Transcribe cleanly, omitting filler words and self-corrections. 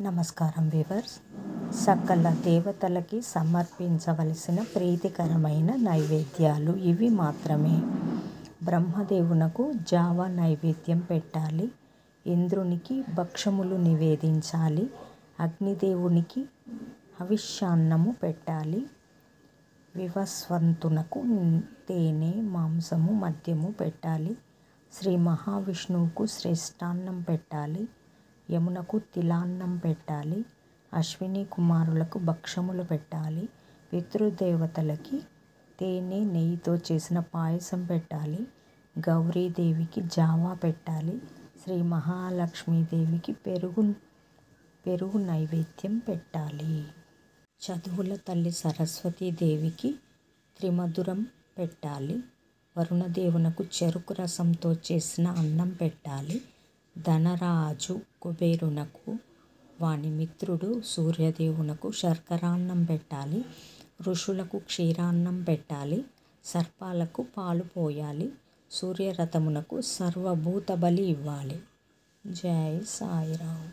నమస్కారం వ్యూవర్స్. సకల దేవతలకి సమర్పించవలసిన ప్రీతికరమైన నైవేద్యాలు ఇవి మాత్రమే. బ్రహ్మదేవునకు జావా నైవేద్యం పెట్టాలి. ఇంద్రునికి భక్షములు నివేదించాలి. అగ్నిదేవునికి హవిష్యాన్నము పెట్టాలి. వివస్వంతునకు తేనె, మాంసము, మద్యము పెట్టాలి. శ్రీ మహావిష్ణువుకు శ్రేష్ఠాన్నం పెట్టాలి. యమునకు తిలాన్నం పెట్టాలి. అశ్విని కుమారులకు భక్షములు పెట్టాలి. పితృదేవతలకి తేనె, నెయ్యితో చేసిన పాయసం పెట్టాలి. గౌరీదేవికి జావా పెట్టాలి. శ్రీ మహాలక్ష్మీదేవికి పెరుగు నైవేద్యం పెట్టాలి. చదువుల తల్లి సరస్వతీదేవికి త్రిమధురం పెట్టాలి. వరుణదేవునకు చెరుకు రసంతో చేసిన అన్నం పెట్టాలి. ధనరాజు కుబేరునకు, వాని మిత్రుడు సూర్యదేవునకు శర్కరాన్నం పెట్టాలి. ఋషులకు క్షీరాన్నం పెట్టాలి. సర్పాలకు పాలు పోయాలి. సూర్యరథమునకు సర్వభూత బలి ఇవ్వాలి. జై సాయిరాం.